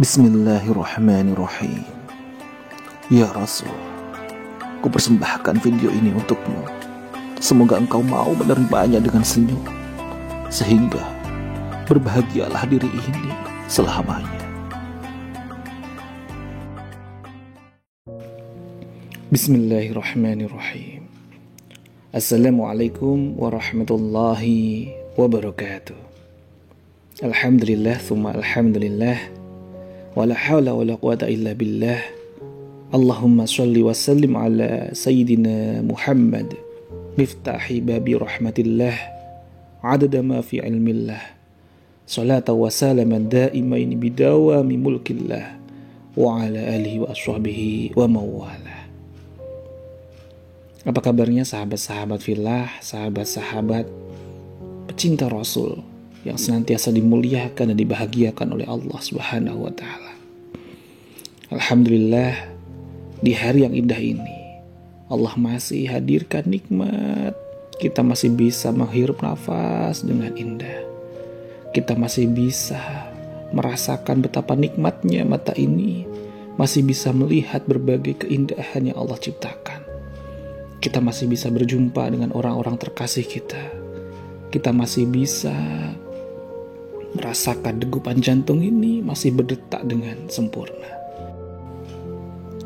Bismillahirrahmanirrahim. Ya Rasul, ku persembahkan video ini untukmu. Semoga engkau mau menerimanya dengan senyum, sehingga berbahagialah diri ini selamanya. Bismillahirrahmanirrahim. Assalamualaikum warahmatullahi wabarakatuh. Alhamdulillah thumma alhamdulillah, wala hawla wala quwata illa billah. Allahumma sholli wa sallim ala sayyidina Muhammad miftahi babi rahmatillah adada ma fi ilmillah, salata wa salaman daimain bidawami mulkillah, wa ala alihi wa ashabihi wa mawalah. Apa kabarnya sahabat-sahabat fillah, sahabat-sahabat pecinta Rasul yang senantiasa dimuliakan dan dibahagiakan oleh Allah Subhanahu wa taala. Alhamdulillah, di hari yang indah ini Allah masih hadirkan nikmat. Kita masih bisa menghirup nafas dengan indah. Kita masih bisa merasakan betapa nikmatnya mata ini, masih bisa melihat berbagai keindahan yang Allah ciptakan. Kita masih bisa berjumpa dengan orang-orang terkasih kita. Kita masih bisa merasakan degupan jantung ini masih berdetak dengan sempurna.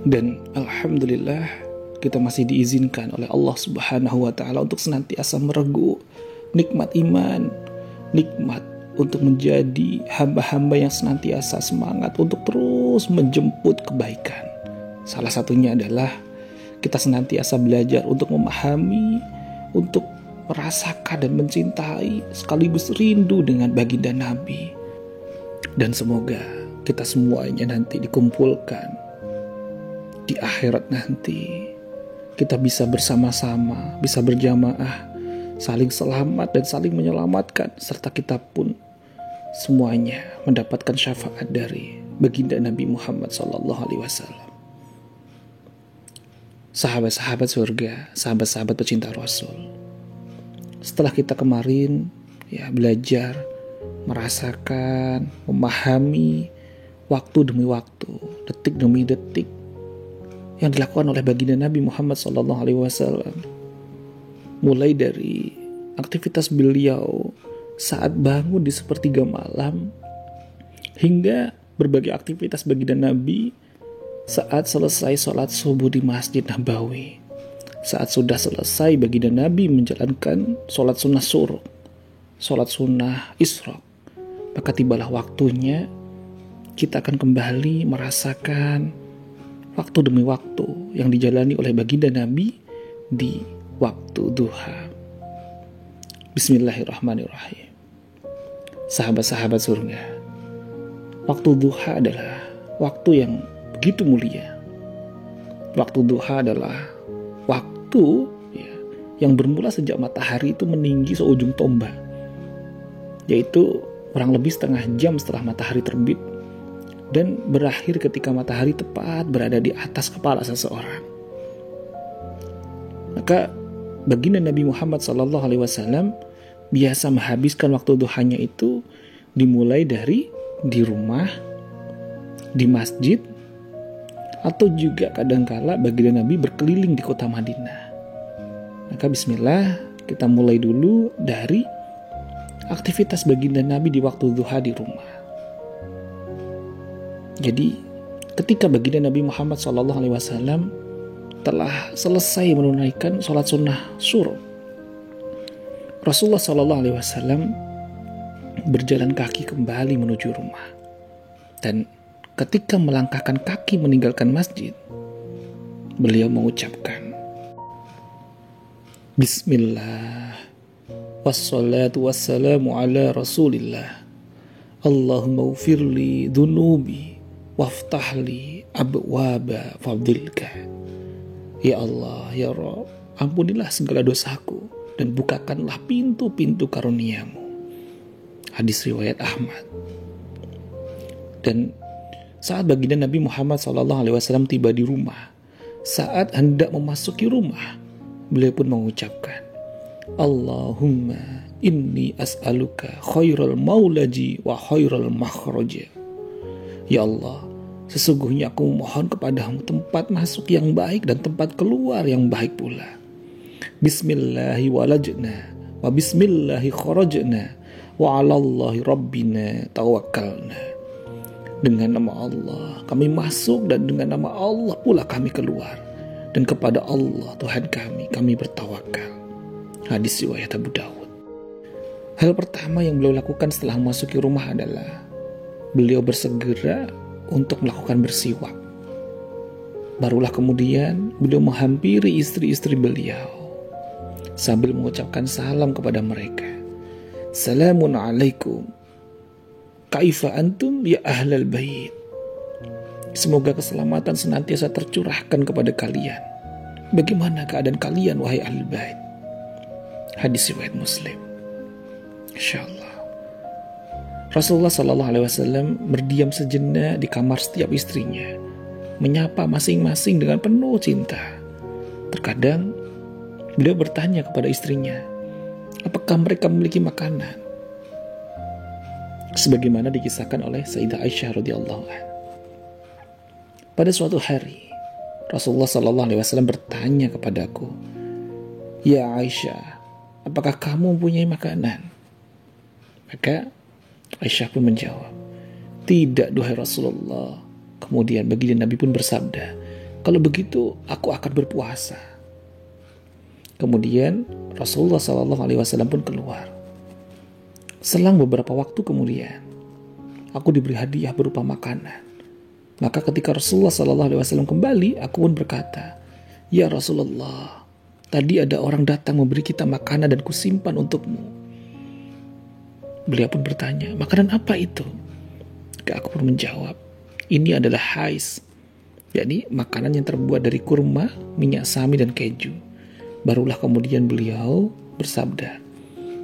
Dan alhamdulillah, kita masih diizinkan oleh Allah Subhanahu wa taala untuk senantiasa meregu nikmat iman, nikmat untuk menjadi hamba-hamba yang senantiasa semangat untuk terus menjemput kebaikan. Salah satunya adalah kita senantiasa belajar untuk memahami, untuk merasakan dan mencintai sekaligus rindu dengan baginda Nabi. Dan semoga kita semuanya nanti dikumpulkan di akhirat nanti. Kita bisa bersama-sama, bisa berjamaah, saling selamat dan saling menyelamatkan, serta kita pun semuanya mendapatkan syafaat dari baginda Nabi Muhammad SAW. Sahabat-sahabat surga, sahabat-sahabat pecinta Rasul, setelah kita kemarin belajar, merasakan, memahami waktu demi waktu, detik demi detik yang dilakukan oleh baginda Nabi Muhammad SAW, mulai dari aktivitas beliau saat bangun di sepertiga malam, hingga berbagai aktivitas baginda Nabi saat selesai sholat subuh di Masjid Nabawi. Saat sudah selesai baginda Nabi menjalankan sholat sunnah syuruk, sholat sunnah isyraq, maka tibalah waktunya kita akan kembali merasakan waktu demi waktu yang dijalani oleh baginda Nabi di waktu duha. Bismillahirrahmanirrahim. Sahabat-sahabat surga, waktu duha adalah waktu yang begitu mulia. Waktu duha adalah waktu yang bermula sejak matahari itu meninggi seujung tombak, yaitu kurang lebih setengah jam setelah matahari terbit, dan berakhir ketika matahari tepat berada di atas kepala seseorang. Maka baginda Nabi Muhammad SAW biasa menghabiskan waktu duhanya itu dimulai dari di rumah, di masjid, atau juga kadangkala baginda Nabi berkeliling di kota Madinah. Maka bismillah, kita mulai dulu dari aktivitas baginda Nabi di waktu duha di rumah. Jadi ketika baginda Nabi Muhammad SAW telah selesai menunaikan sholat sunnah syuruk, Rasulullah SAW berjalan kaki kembali menuju rumah. Dan ketika melangkahkan kaki meninggalkan masjid, beliau mengucapkan, Bismillah, wassalatu wassalamu ala rasulillah, Allahumma ufirli dhunubi, waftahli abwaba fadlika. Ya Allah, ya Rabb, ampunilah segala dosaku dan bukakanlah pintu-pintu karuniamu. Hadis riwayat Ahmad. Dan saat baginda Nabi Muhammad SAW tiba di rumah, saat hendak memasuki rumah, beliau pun mengucapkan, Allahumma inni as'aluka khairal maulaji wa khairal makhraja. Ya Allah, sesungguhnya aku memohon kepadamu tempat masuk yang baik dan tempat keluar yang baik pula. Bismillahi walajna wa bismillahi kharajna wa 'alallahi rabbina tawakkalna. Dengan nama Allah kami masuk dan dengan nama Allah pula kami keluar. Dan kepada Allah Tuhan kami bertawakal. Hadis riwayat Abu Dawud. Hal pertama yang beliau lakukan setelah memasuki rumah adalah beliau bersegera untuk melakukan bersiwak. Barulah kemudian beliau menghampiri istri-istri beliau sambil mengucapkan salam kepada mereka. Salamun alaikum. Kaifa antum ya ahlal bait. Semoga keselamatan senantiasa tercurahkan kepada kalian. Bagaimana keadaan kalian wahai ahlul bait? Hadis riwayat Muslim. Insyaallah. Rasulullah SAW berdiam sejenak di kamar setiap istrinya, menyapa masing-masing dengan penuh cinta. Terkadang beliau bertanya kepada istrinya, apakah mereka memiliki makanan? Sebagaimana dikisahkan oleh Sayyidah Aisyah radhiyallahu anha. Pada suatu hari, Rasulullah SAW bertanya kepadaku, "Ya Aisyah, apakah kamu mempunyai makanan?" Maka Aisyah pun menjawab, "Tidak, duhai Rasulullah." Kemudian baginda Nabi pun bersabda, "Kalau begitu, aku akan berpuasa." Kemudian Rasulullah SAW pun keluar. Selang beberapa waktu kemudian, aku diberi hadiah berupa makanan. Maka ketika Rasulullah SAW kembali, aku pun berkata, "Ya Rasulullah, tadi ada orang datang memberi kita makanan dan kusimpan untukmu." Beliau pun bertanya, "Makanan apa itu?" Maka aku pun menjawab, "Ini adalah hais, yakni makanan yang terbuat dari kurma, minyak sami dan keju." Barulah kemudian beliau bersabda,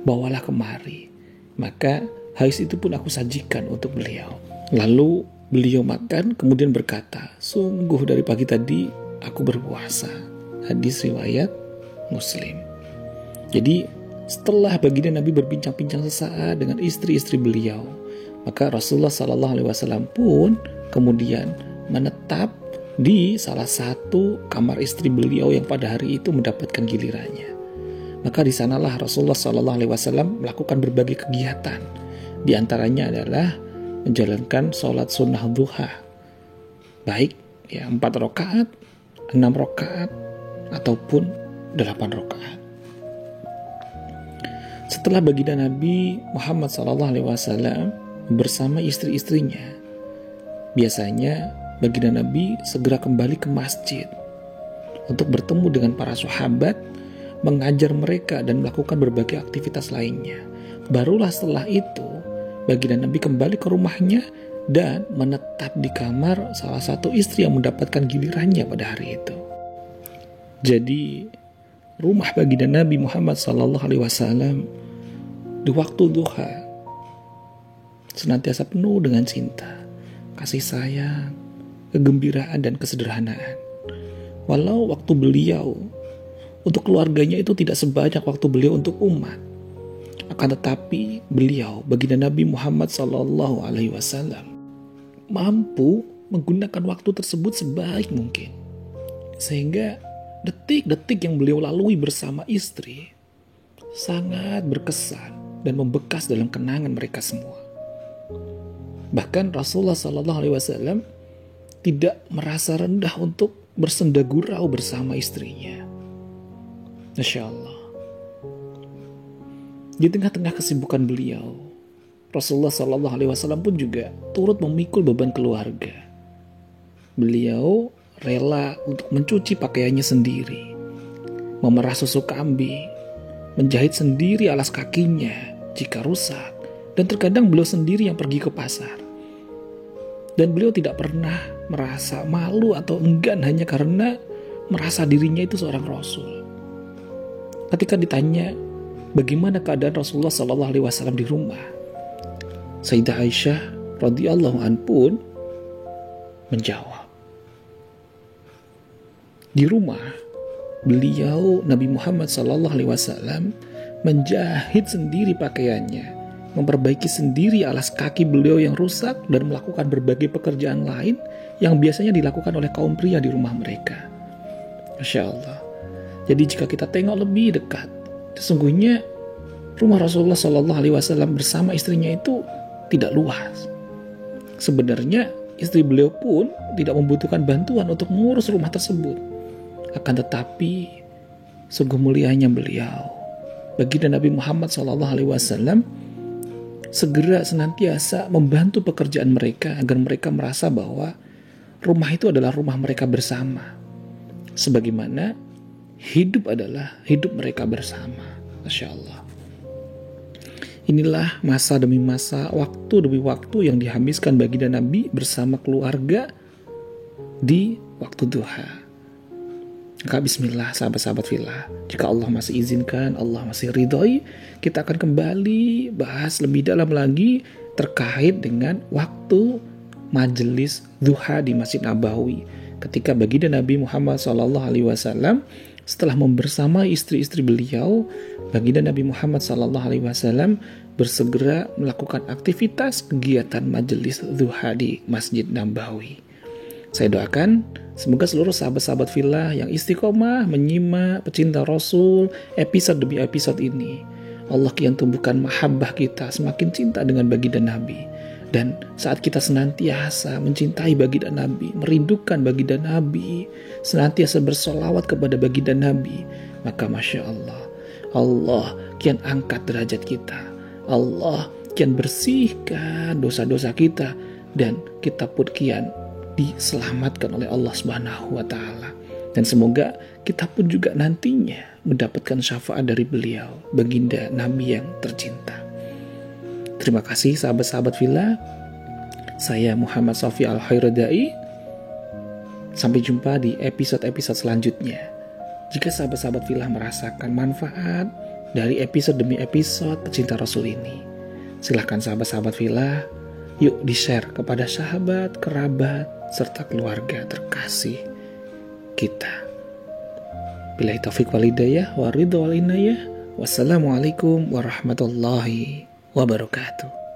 "Bawalah kemari." Maka hais itu pun aku sajikan untuk beliau. Lalu beliau makan kemudian berkata, "Sungguh dari pagi tadi aku berpuasa." Hadis riwayat Muslim. Jadi setelah baginda Nabi berbincang-bincang sesaat dengan istri-istri beliau, maka Rasulullah SAW pun kemudian menetap di salah satu kamar istri beliau yang pada hari itu mendapatkan gilirannya. Maka di sanalah Rasulullah SAW melakukan berbagai kegiatan. Di antaranya adalah menjalankan sholat sunnah duha, baik 4 rakaat, 6 rakaat, ataupun 8 rakaat. Setelah baginda Nabi Muhammad SAW bersama istri-istrinya, biasanya baginda Nabi segera kembali ke masjid untuk bertemu dengan para sahabat, mengajar mereka dan melakukan berbagai aktivitas lainnya. Barulah setelah itu baginda Nabi kembali ke rumahnya dan menetap di kamar salah satu istri yang mendapatkan gilirannya pada hari itu. Jadi rumah baginda Nabi Muhammad SAW di waktu duha senantiasa penuh dengan cinta, kasih sayang, kegembiraan dan kesederhanaan. Walau waktu beliau untuk keluarganya itu tidak sebanyak waktu beliau untuk umat, akan tetapi beliau baginda Nabi Muhammad SAW mampu menggunakan waktu tersebut sebaik mungkin, sehingga detik-detik yang beliau lalui bersama istri sangat berkesan dan membekas dalam kenangan mereka semua. Bahkan Rasulullah SAW tidak merasa rendah untuk bersenda gurau bersama istrinya. Masya Allah. Di tengah-tengah kesibukan beliau, Rasulullah SAW pun juga turut memikul beban keluarga. Beliau rela untuk mencuci pakaiannya sendiri, memerah susu kambing, menjahit sendiri alas kakinya jika rusak, dan terkadang beliau sendiri yang pergi ke pasar. Dan beliau tidak pernah merasa malu atau enggan hanya karena merasa dirinya itu seorang Rasul. Ketika ditanya bagaimana keadaan Rasulullah SAW di rumah, Sayyidah Aisyah radhiyallahu anha pun menjawab, di rumah beliau Nabi Muhammad SAW menjahit sendiri pakaiannya, memperbaiki sendiri alas kaki beliau yang rusak dan melakukan berbagai pekerjaan lain yang biasanya dilakukan oleh kaum pria di rumah mereka. Masya Allah. Jadi jika kita tengok lebih dekat, sesungguhnya rumah Rasulullah SAW bersama istrinya itu tidak luas. Sebenarnya istri beliau pun tidak membutuhkan bantuan untuk mengurus rumah tersebut. Akan tetapi sungguh mulianya beliau, baginda Nabi Muhammad SAW, segera senantiasa membantu pekerjaan mereka agar mereka merasa bahwa rumah itu adalah rumah mereka bersama. Sebagaimana hidup adalah hidup mereka bersama. Masya Allah. Inilah masa demi masa, waktu demi waktu yang dihabiskan baginda Nabi bersama keluarga di waktu duha. Maka bismillah sahabat-sahabat fillah, jika Allah masih izinkan, Allah masih ridhoi, kita akan kembali bahas lebih dalam lagi terkait dengan waktu majelis duha di Masjid Nabawi. Ketika baginda Nabi Muhammad SAW setelah membersamai istri-istri beliau, baginda Nabi Muhammad SAW bersegera melakukan aktivitas kegiatan majelis duha di Masjid Nabawi. Saya doakan semoga seluruh sahabat-sahabat fillah yang istiqomah menyimak pecinta Rasul episode demi episode ini, Allah kian tumbuhkan mahabbah kita, semakin cinta dengan baginda Nabi. Dan saat kita senantiasa mencintai baginda Nabi, merindukan baginda Nabi, senantiasa bersolawat kepada baginda Nabi, maka Masya Allah, Allah kian angkat derajat kita, Allah kian bersihkan dosa-dosa kita, dan kita pun kian diselamatkan oleh Allah Subhanahu wa Ta'ala. Dan semoga kita pun juga nantinya mendapatkan syafaat dari beliau, baginda Nabi yang tercinta. Terima kasih sahabat-sahabat fillah. Saya Muhammad Sofi Al-Khairadai. Sampai jumpa di episode-episode selanjutnya. Jika sahabat-sahabat fillah merasakan manfaat dari episode demi episode pecinta Rasul ini, silahkan sahabat-sahabat fillah, yuk di-share kepada sahabat, kerabat, serta keluarga terkasih kita. Billahi taufiq wal hidayah wa ridha wal inayah. Wassalamualaikum warahmatullahi wabarakatuh.